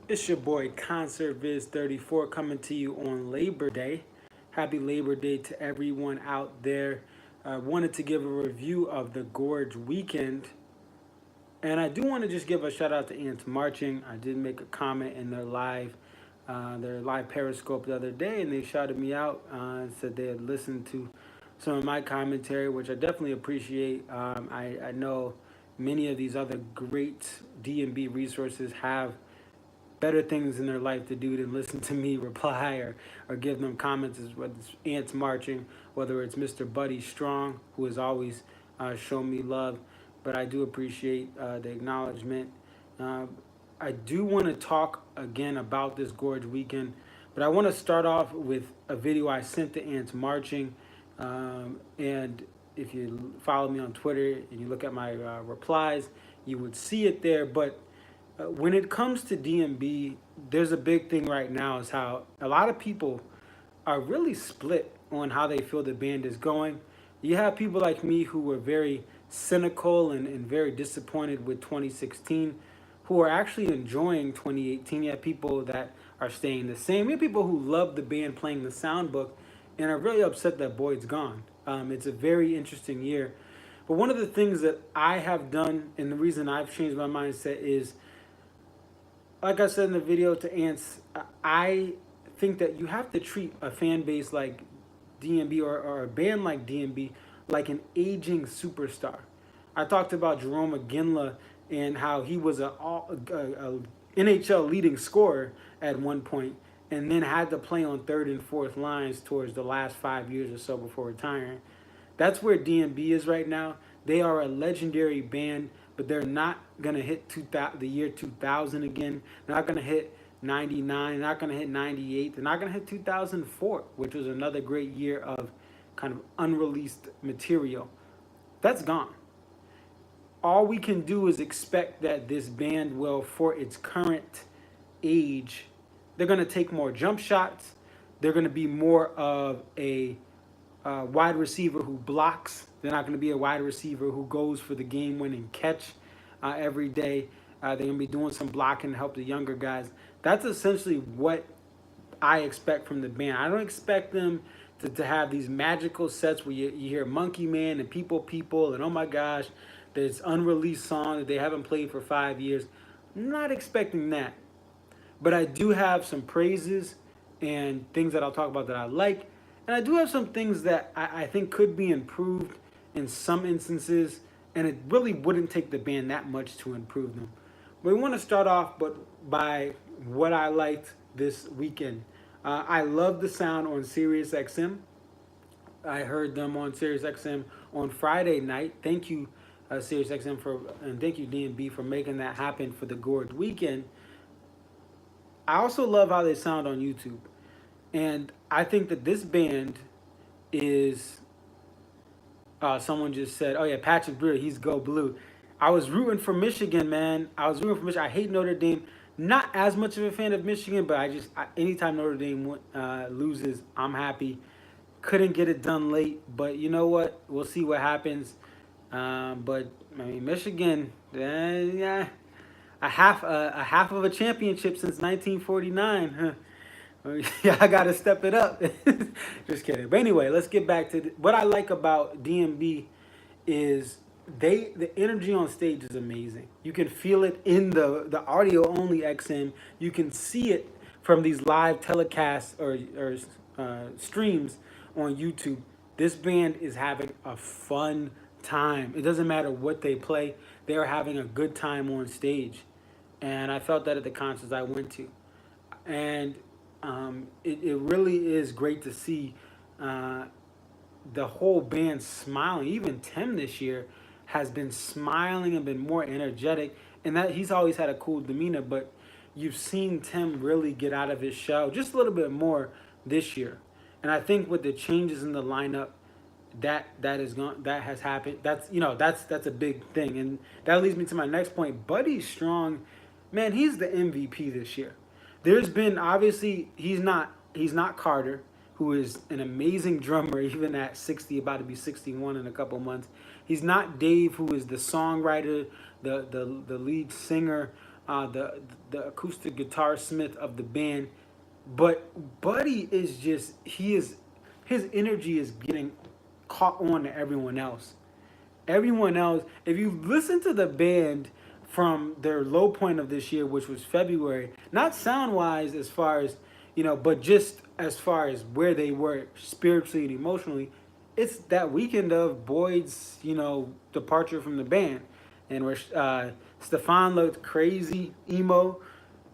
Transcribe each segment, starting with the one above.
It's your boy Concert Viz 34 coming to you on Labor Day. Happy Labor Day to everyone out there. I wanted to give a review of the Gorge weekend. And I do want to just give a shout out to Ants Marching. I did make a comment in their live Periscope the other day, and they shouted me out and said they had listened to some of my commentary, which I definitely appreciate. I know many of these other great D&B resources have better things in their life to do than listen to me reply or give them comments, as whether it's Ants Marching, whether it's Mr. Buddy Strong, who has always shown me love. But I do appreciate the acknowledgement. Uh, I do want to talk again about this Gorge weekend, but I want to start off with a video I sent to Ants Marching. And if you follow me on Twitter and you look at my replies, you would see it there. But when it comes to DMB, there's a big thing right now is how a lot of people are really split on how they feel the band is going. You have people like me who were very cynical and very disappointed with 2016, who are actually enjoying 2018. You have people that are staying the same. You have people who love the band playing the sound book and are really upset that Boyd's gone. It's a very interesting year. But one of the things that I have done, and the reason I've changed my mindset is, like I said in the video to Ants, I think that you have to treat a fan base like DMB or a band like DMB like an aging superstar. I talked about Jerome McGinley and how he was a NHL leading scorer at one point and then had to play on third and fourth lines towards the last 5 years or so before retiring. That's where DMB is right now. They are a legendary band, but they're not going to hit the year 2000 again. They're not going to hit 99. They're not going to hit 98. They're not going to hit 2004, which was another great year of kind of unreleased material. That's gone. All we can do is expect that this band will, for its current age, they're going to take more jump shots. They're going to be more of a wide receiver who blocks. They're not going to be a wide receiver who goes for the game-winning catch every day. They're going to be doing some blocking to help the younger guys. That's essentially what I expect from the band. I don't expect them to have these magical sets where you hear Monkey Man and People and oh my gosh, there's unreleased song that they haven't played for 5 years. I'm not expecting that. But I do have some praises and things that I'll talk about that I like. And I do have some things that I think could be improved in some instances. And it really wouldn't take the band that much to improve them. We want to start off by what I liked this weekend. I love the sound on SiriusXM. I heard them on SiriusXM on Friday night. Thank you, SiriusXM, and thank you, DMB, for making that happen for the Gorge weekend. I also love how they sound on YouTube. And I think that this band is, someone just said, oh yeah, Patrick Brewer, he's go blue. I was rooting for Michigan, man. I hate Notre Dame. Not as much of a fan of Michigan, but anytime Notre Dame loses, I'm happy. Couldn't get it done late, but you know what? We'll see what happens. But I mean, Michigan, yeah, a half of a championship since 1949. Huh? Yeah, I gotta step it up. Just kidding. But anyway, let's get back to what I like about DMB is the energy on stage is amazing. You can feel it in the audio only XM. You can see it from these live telecasts or streams on YouTube. This band is having a fun time. It doesn't matter what they play. They are having a good time on stage. And I felt that at the concerts I went to. And it really is great to see the whole band smiling. Even Tim this year has been smiling and been more energetic, and that he's always had a cool demeanor, but you've seen Tim really get out of his shell just a little bit more this year. And I think with the changes in the lineup, that has happened. That's a big thing, and that leads me to my next point. Buddy Strong, man, he's the MVP this year. There's been, obviously, he's not Carter, who is an amazing drummer even at 60, about to be 61 in a couple months. He's not Dave, who is the songwriter, the lead singer the acoustic guitar smith of the band. But Buddy is just he is his energy is getting caught on to everyone else. Everyone else, if you listen to the band from their low point of this year, which was February, not sound wise as far as, but just as far as where they were spiritually and emotionally, it's that weekend of Boyd's, departure from the band. And where Stefan looked crazy, emo.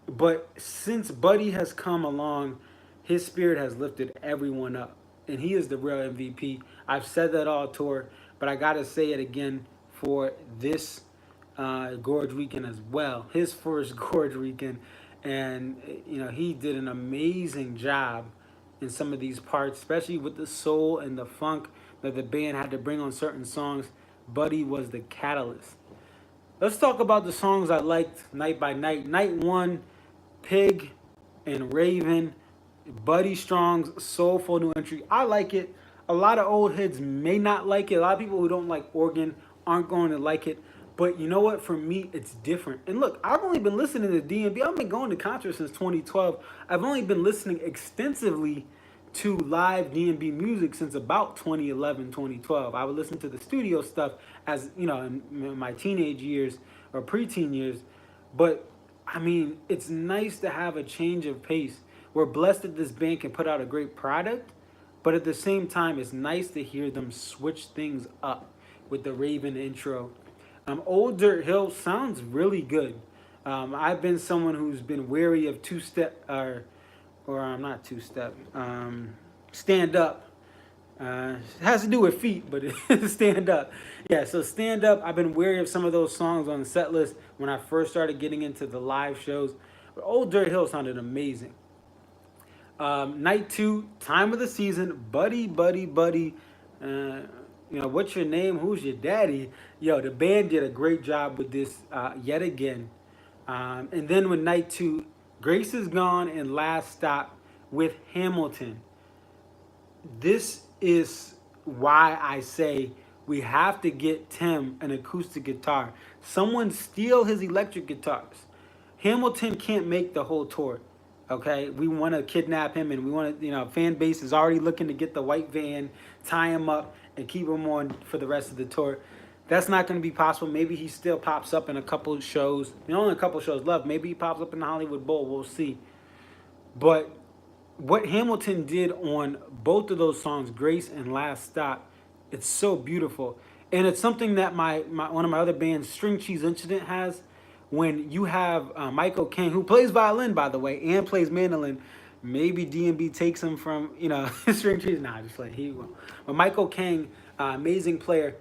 But since Buddy has come along, his spirit has lifted everyone up. And he is the real MVP. I've said that all tour, but I got to say it again for this Gorge weekend as well. His first Gorge weekend. And, he did an amazing job in some of these parts, especially with the soul and the funk that the band had to bring on certain songs. Buddy was the catalyst. Let's talk about the songs I liked night by night. Night one, Pig and Raven, Buddy Strong's soulful new entry. I like it. A lot of old heads may not like it. A lot of people who don't like organ aren't going to like it. But you know what? For me, it's different. And look, I've only been listening to D&B. I've been going to concerts since 2012. I've only been listening extensively to live D&B music since about 2011, 2012. I would listen to the studio stuff as, in my teenage years or preteen years. But, I mean, it's nice to have a change of pace. We're blessed that this band can put out a great product, but at the same time, it's nice to hear them switch things up with the Raven intro. Old Dirt Hill sounds really good. I've been someone who's been wary of two-step, or I'm not two-step, stand up. It has to do with feet, but it's stand up. Yeah, so stand up. I've been wary of some of those songs on the set list when I first started getting into the live shows. But Old Dirt Hill sounded amazing. Night two, time of the season, Buddy, Buddy, Buddy. What's your name? Who's your daddy? Yo, the band did a great job with this yet again. And then with night two, Grace is Gone and Last Stop with Hamilton. This is why I say we have to get Tim an acoustic guitar. Someone steal his electric guitars. Hamilton can't make the whole tour. Okay, we want to kidnap him, and we want to, fan base is already looking to get the white van, tie him up, and keep him on for the rest of the tour. That's not going to be possible. Maybe he still pops up in a couple of shows. Only a couple of shows left. Maybe he pops up in the Hollywood Bowl. We'll see. But what Hamilton did on both of those songs, Grace and Last Stop, it's so beautiful. And it's something that my one of my other bands, String Cheese Incident, has. When you have Michael King, who plays violin, by the way, and plays mandolin, maybe D&B takes him from, String Cheese. Nah, just like he will. But Michael King, amazing player.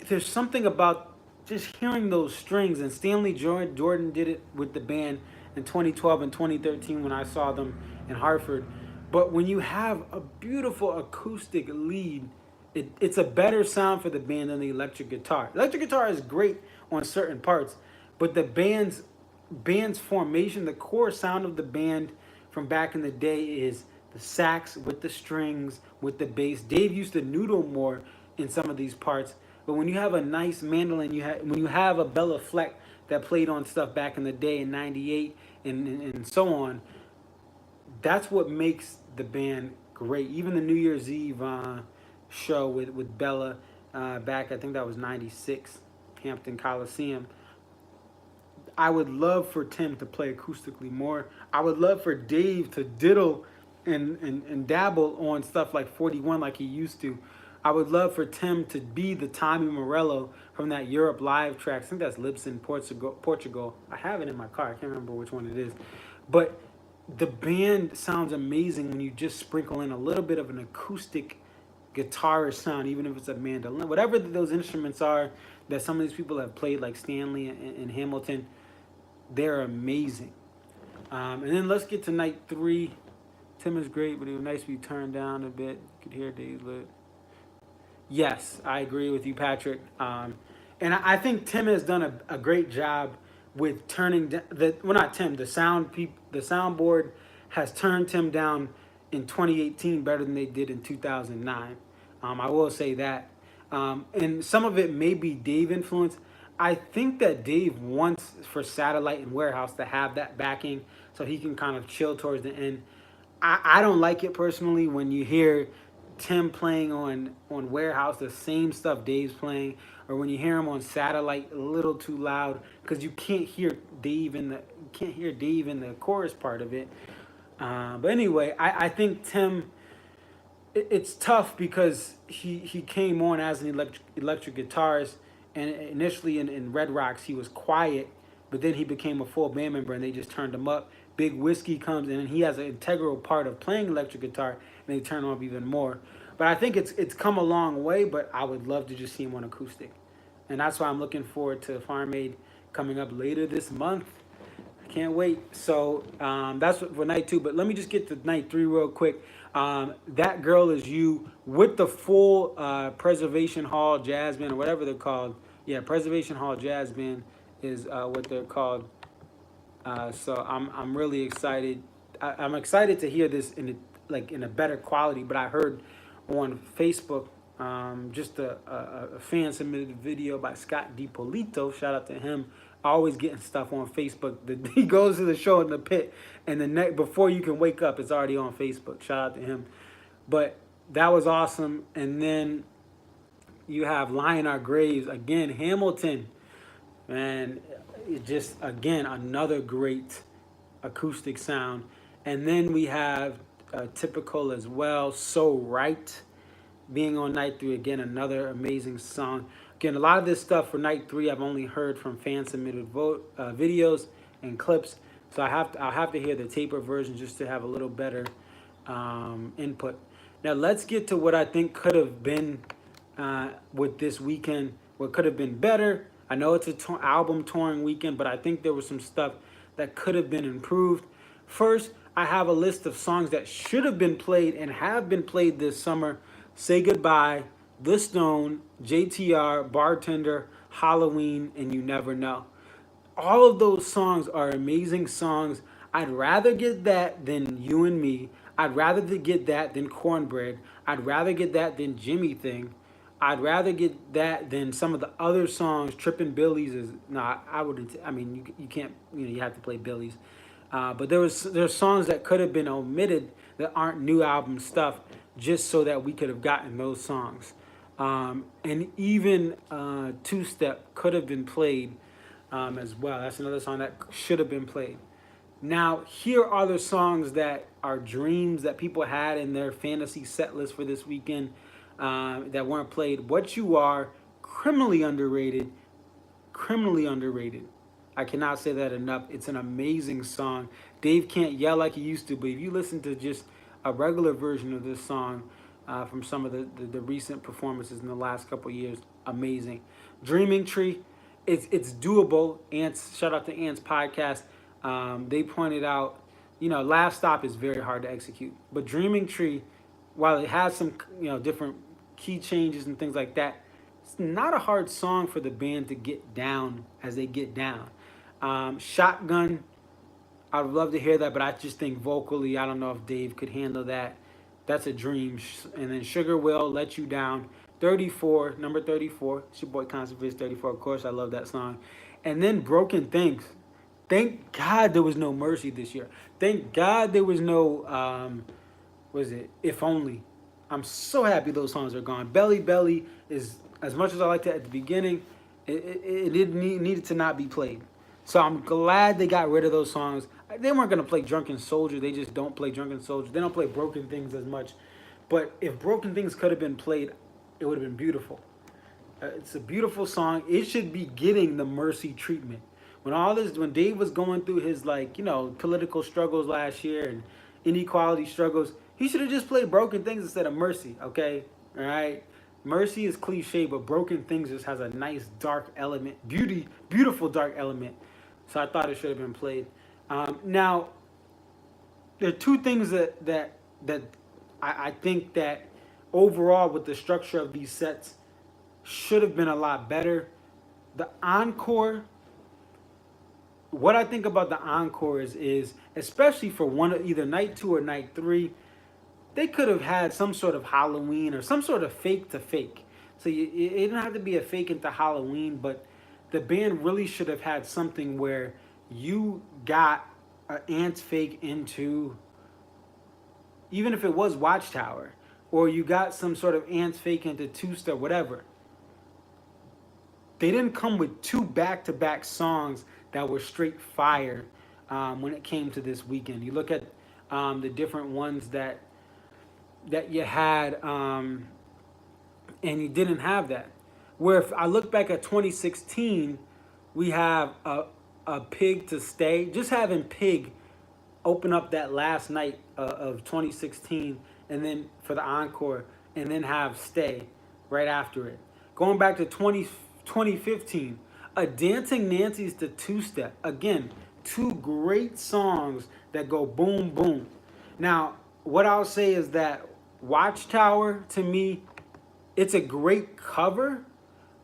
There's something about just hearing those strings, and Stanley Jordan did it with the band in 2012 and 2013 when I saw them in Hartford. But when you have a beautiful acoustic lead, it's a better sound for the band than the electric guitar. Electric guitar is great on certain parts, but the band's formation, the core sound of the band from back in the day is the sax with the strings, with the bass. Dave used to noodle more in some of these parts, but when you have a nice mandolin, when you have a Bella Fleck that played on stuff back in the day in '98 and so on, that's what makes the band great. Even the New Year's Eve show with Bella back, I think that was '96, Hampton Coliseum. I would love for Tim to play acoustically more. I would love for Dave to diddle and dabble on stuff like 41 like he used to. I would love for Tim to be the Tommy Morello from that Europe Live track. I think that's Libsyn, Portugal. I have it in my car. I can't remember which one it is. But the band sounds amazing when you just sprinkle in a little bit of an acoustic guitarist sound, even if it's a mandolin. Whatever those instruments are that some of these people have played, like Stanley and Hamilton, they're amazing. And then let's get to night three. Tim is great, but it was nice to be turned down a bit. You could hear Dave's lip. Yes, I agree with you, Patrick. And I think Tim has done a great job with turning the soundboard has turned Tim down in 2018 better than they did in 2009. I will say that. And some of it may be Dave influence. I think that Dave wants for Satellite and Warehouse to have that backing so he can kind of chill towards the end. I don't like it personally when you hear Tim playing on Warehouse the same stuff Dave's playing, or when you hear him on Satellite a little too loud because you can't hear Dave in the chorus part of it. But anyway, I think Tim, it's tough because he came on as an electric guitarist, and initially in Red Rocks he was quiet, but then he became a full band member and they just turned him up. Big Whiskey comes in and he has an integral part of playing electric guitar, and they turn him up even more. But I think it's come a long way, but I would love to just see him on acoustic. And that's why I'm looking forward to Farm Aid coming up later this month. I can't wait. So that's for night 2. But let me just get to night 3 real quick. That Girl Is You with the full Preservation Hall Jazz Band, or whatever they're called. Yeah, Preservation Hall Jazz Band is what they're called. So I'm really excited. I'm excited to hear this in a better quality. But I heard on Facebook just a fan submitted video by Scott DiPolito. Shout out to him. Always getting stuff on Facebook. He goes to the show in the pit, and before you can wake up, it's already on Facebook. Shout out to him. But that was awesome. And then you have Lie in Our Graves again, Hamilton, and it just again another great acoustic sound. And then we have Typical as well, So Right, being on night 3 again, another amazing song. Again, a lot of this stuff for night 3 I've only heard from fan submitted videos and clips, so I'll have to hear the taper version just to have a little better input. Now let's get to what I think could have been with this weekend. What could have been better. I know it's an album touring weekend, but I think there was some stuff that could have been improved. First, I have a list of songs that should have been played and have been played this summer. Say Goodbye, The Stone, JTR, Bartender, Halloween, and You Never Know. All of those songs are amazing songs. I'd rather get that than You and Me. I'd rather get that than Cornbread. I'd rather get that than Jimmy Thing. I'd rather get that than some of the other songs. Trippin' Billies is I wouldn't. I mean, you can't. You have to play Billies. But there's songs that could have been omitted that aren't new album stuff, just so that we could have gotten those songs. And even Two Step could have been played as well. That's another song that should have been played. Now, here are the songs that are dreams that people had in their fantasy set list for this weekend that weren't played. What You Are, criminally underrated. Criminally underrated. I cannot say that enough. It's an amazing song. Dave can't yell like he used to, but if you listen to just a regular version of this song from some of the recent performances in the last couple of years, amazing. Dreaming Tree, it's doable. Ants, shout out to Ants podcast. They pointed out, Last Stop is very hard to execute, but Dreaming Tree, while it has some different key changes and things like that, it's not a hard song for the band to get down as they get down. Shotgun, I would love to hear that, but I just think vocally, I don't know if Dave could handle that. That's a dream. And then Sugar Will, Let You Down. 34, number 34. It's your boy Conservative 34, of course. I love that song. And then Broken Things. Thank God there was no Mercy this year. Thank God there was no, If Only. I'm so happy those songs are gone. Belly Belly is, as much as I liked it at the beginning, it needed to not be played. So I'm glad they got rid of those songs. They weren't going to play Drunken Soldier. They just don't play Drunken Soldier. They don't play Broken Things as much. But if Broken Things could have been played, it would have been beautiful. It's a beautiful song. It should be getting the Mercy treatment. When Dave was going through his political struggles last year and inequality struggles, he should have just played Broken Things instead of Mercy, okay? All right? Mercy is cliche, but Broken Things just has a nice dark element, beautiful dark element. So I thought it should have been played. Now, there are two things that I think that overall with the structure of these sets should have been a lot better. The encore, what I think about the encore is especially for either night 2 or night 3, they could have had some sort of Halloween or some sort of fake to fake. So it didn't have to be a fake into Halloween, but the band really should have had something where you got an ants fake into, even if it was Watchtower, or you got some sort of ants fake into two-step, whatever. They didn't come with two back-to-back songs that were straight fire when it came to this weekend. You look at the different ones that you had, and you didn't have that. Where if I look back at 2016, we have a Pig to Stay. Just having Pig open up that last night of 2016, and then for the encore, and then have Stay right after it. Going back to 2015, a Dancing Nancy's to Two Step. Again, two great songs that go boom, boom. Now, what I'll say is that Watchtower, to me, it's a great cover,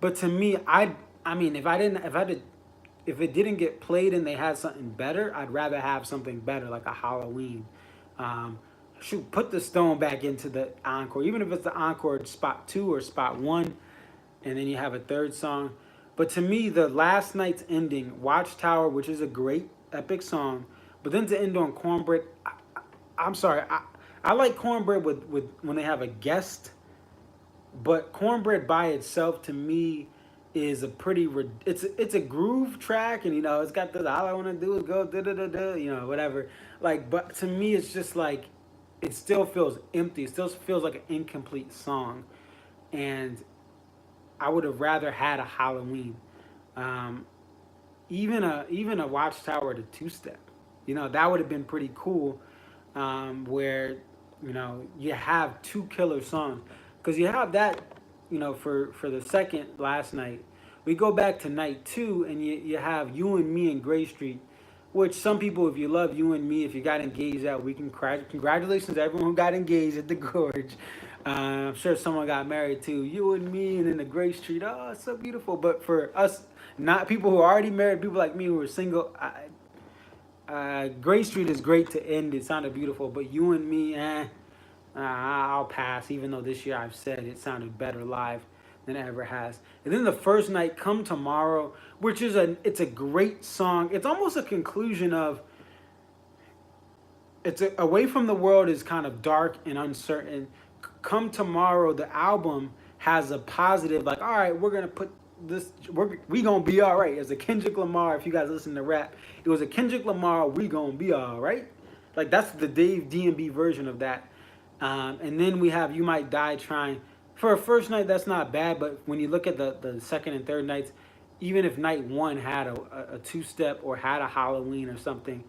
but to me, I mean, if it didn't get played and they had something better, I'd rather have something better like a Halloween. Shoot, put the Stone back into the encore, even if it's the encore spot 2 or spot 1, and then you have a third song. But to me, the last night's ending, Watchtower, which is a great epic song, but then to end on Cornbread, I'm sorry, I like Cornbread with when they have a guest, but Cornbread by itself to me is a pretty it's a groove track, and it's got the all I want to do is go da da da da, whatever. Like, but to me it's just like it still feels empty. It still feels like an incomplete song, and I would have rather had a Halloween, even a Watchtower to Two Step. That would have been pretty cool, where you have two killer songs, because you have that for the second last night. We go back to night 2, and you have You and Me and Gray Street, which some people, if you love You and Me, if you got engaged that week, congratulations to everyone who got engaged at the Gorge. I'm sure someone got married too. You and Me, and then the Gray Street. Oh, it's so beautiful. But for us, not people who are already married, people like me who are single, Gray Street is great to end. It sounded beautiful, but You and Me, I'll pass, even though this year I've said it sounded better live than it ever has. And then the first night, Come Tomorrow, which is it's a great song. It's almost a conclusion of, Away From the World is kind of dark and uncertain. Come Tomorrow, the album, has a positive, like, all right, we're going to put this, we going to be all right. As a Kendrick Lamar, if you guys listen to rap, it was a Kendrick Lamar, we going to be all right. Like, that's the Dave D&B version of that. And then we have You Might Die Trying. For a first night, that's not bad, but when you look at the second and third nights, even if night 1 had a two-step or had a Halloween or something,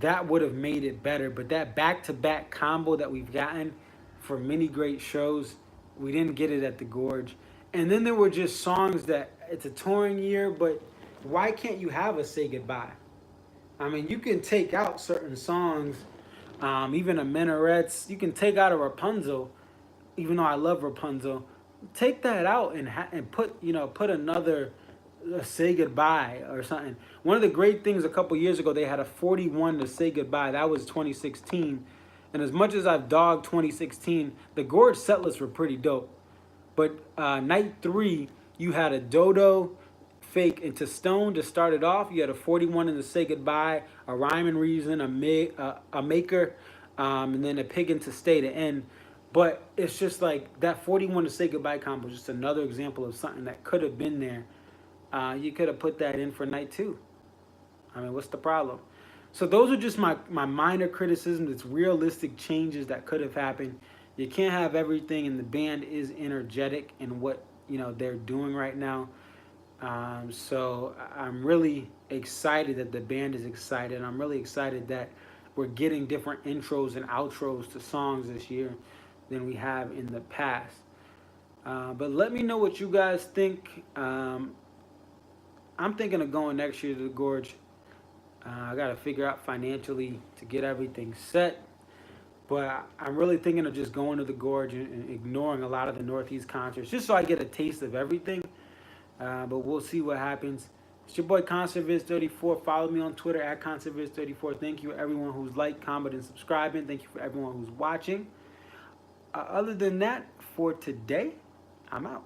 that would have made it better. But that back-to-back combo that we've gotten for many great shows, we didn't get it at the Gorge. And then there were just songs that, it's a touring year, but why can't you have a Say Goodbye? I mean, you can take out certain songs, even a Minarets. You can take out a Rapunzel, even though I love Rapunzel. Take that out and put another Say Goodbye or something. One of the great things a couple years ago, they had a 41 to Say Goodbye. That was 2016. And as much as I've dogged 2016, the Gorge set lists were pretty dope. But night 3, you had a Dodo fake into Stone to start it off. You had a 41 in the Say Goodbye, a Rhyme and Reason, a Maker, and then a Pig into Stay to end. But it's just like that 41 to Say Goodbye combo is just another example of something that could have been there. You could have put that in for night 2. I mean, what's the problem? So those are just my minor criticisms. It's realistic changes that could have happened. You can't have everything, and the band is energetic in what they're doing right now. So I'm really excited that the band is excited. I'm really excited that we're getting different intros and outros to songs this year than we have in the past. But let me know what you guys think. I'm thinking of going next year to the Gorge. I got to figure out financially to get everything set. But I'm really thinking of just going to the Gorge and ignoring a lot of the Northeast concerts, just so I get a taste of everything. But we'll see what happens. It's your boy ConcertViz34. Follow me on Twitter at ConcertViz34. Thank you everyone who's liked, commented, and subscribing. Thank you for everyone who's watching. Other than that, for today, I'm out.